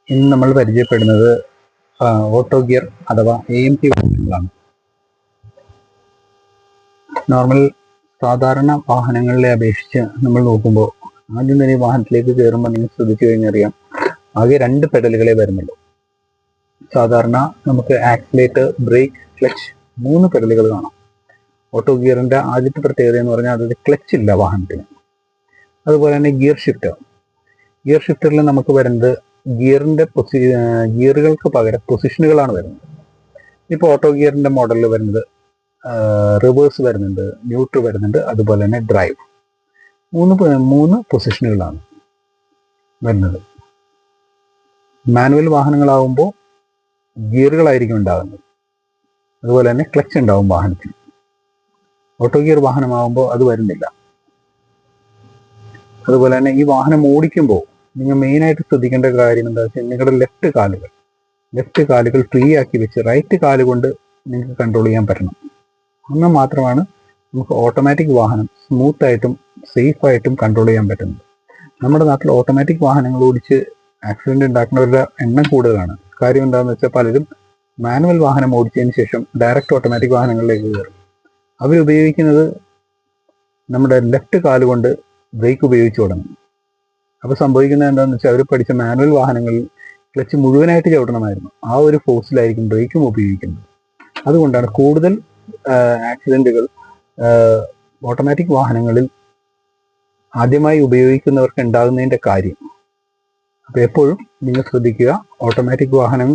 ഇന്ന് നമ്മൾ പരിചയപ്പെടുന്നത് ഓട്ടോ ഗിയർ അഥവാ AMT വാഹനങ്ങളാണ്. നോർമൽ സാധാരണ വാഹനങ്ങളെ അപേക്ഷിച്ച് നമ്മൾ നോക്കുമ്പോൾ ആദ്യം തന്നെ ഈ വാഹനത്തിലേക്ക് കയറുമ്പോൾ നിങ്ങൾ ശ്രദ്ധിച്ചു കഴിഞ്ഞറിയാം, ആകെ 2 പെഡലുകളെ വരുന്നുള്ളൂ. സാധാരണ നമുക്ക് ആക്സിലേറ്റർ, ബ്രേക്ക്, ക്ലച്ച് 3 പെഡലുകൾ കാണാം. ഓട്ടോ ഗിയറിന്റെ ആദ്യത്തെ പ്രത്യേകത എന്ന് പറഞ്ഞാൽ അതിൽ ക്ലച്ച് ഇല്ല വാഹനത്തിന്. അതുപോലെ തന്നെ ഗിയർ ഷിഫ്റ്ററിൽ നമുക്ക് വരുന്നത് ഗിയറുകൾക്ക് പകരം പൊസിഷനുകളാണ് വരുന്നത്. ഇപ്പോൾ ഓട്ടോ ഗിയറിന്റെ മോഡലിൽ വരുന്നത് റിവേഴ്സ് വരുന്നുണ്ട്, ന്യൂട്രൽ വരുന്നുണ്ട്, അതുപോലെ തന്നെ ഡ്രൈവ്. മൂന്ന് പൊസിഷനുകളാണ് വരുന്നത്. മാനുവൽ വാഹനങ്ങളാവുമ്പോൾ ഗിയറുകളായിരിക്കും ഉണ്ടാകുന്നത്, അതുപോലെ തന്നെ ക്ലച്ച് ഉണ്ടാവും വാഹനത്തിന്. ഓട്ടോ ഗിയർ വാഹനമാകുമ്പോൾ അത് വരുന്നില്ല. അതുപോലെ തന്നെ ഈ വാഹനം ഓടിക്കുമ്പോൾ നിങ്ങൾ മെയിനായിട്ട് ശ്രദ്ധിക്കേണ്ട കാര്യം എന്താ വെച്ചാൽ, നിങ്ങളുടെ ലെഫ്റ്റ് കാലുകൾ ഫ്രീ ആക്കി വെച്ച് റൈറ്റ് കാല് കൊണ്ട് നിങ്ങൾക്ക് കൺട്രോൾ ചെയ്യാൻ പറ്റണം. എന്നാൽ മാത്രമാണ് നമുക്ക് ഓട്ടോമാറ്റിക് വാഹനം സ്മൂത്തായിട്ടും സേഫായിട്ടും കൺട്രോൾ ചെയ്യാൻ പറ്റുന്നത്. നമ്മുടെ നാട്ടിൽ ഓട്ടോമാറ്റിക് വാഹനങ്ങൾ ഓടിച്ച് ആക്സിഡന്റ് ഉണ്ടാക്കുന്നവരുടെ എണ്ണം കൂടുതലാണ്. കാര്യം എന്താണെന്ന് വെച്ചാൽ, പലരും മാനുവൽ വാഹനം ഓടിച്ചതിന് ശേഷം ഡയറക്റ്റ് ഓട്ടോമാറ്റിക് വാഹനങ്ങളിലേക്ക് കയറും. അവരുപയോഗിക്കുന്നത് നമ്മുടെ ലെഫ്റ്റ് കാലുകൊണ്ട് ബ്രേക്ക് ഉപയോഗിച്ച് തുടങ്ങും. അപ്പോൾ സംഭവിക്കുന്നത് എന്താണെന്ന് വെച്ചാൽ, അവർ പഠിച്ച മാനുവൽ വാഹനങ്ങളിൽ ക്ലച്ച് മുഴുവനായിട്ട് ചവിട്ടണമായിരുന്നു. ആ ഒരു ഫോഴ്സിലായിരിക്കും ബ്രേക്കും ഉപയോഗിക്കുന്നത്. അതുകൊണ്ടാണ് കൂടുതൽ ആക്സിഡന്റുകൾ ഓട്ടോമാറ്റിക് വാഹനങ്ങളിൽ ആദ്യമായി ഉപയോഗിക്കുന്നവർക്ക് ഉണ്ടാകുന്നതിൻ്റെ കാര്യം. അപ്പോൾ എപ്പോഴും നിങ്ങൾ ശ്രദ്ധിക്കുക, ഓട്ടോമാറ്റിക് വാഹനം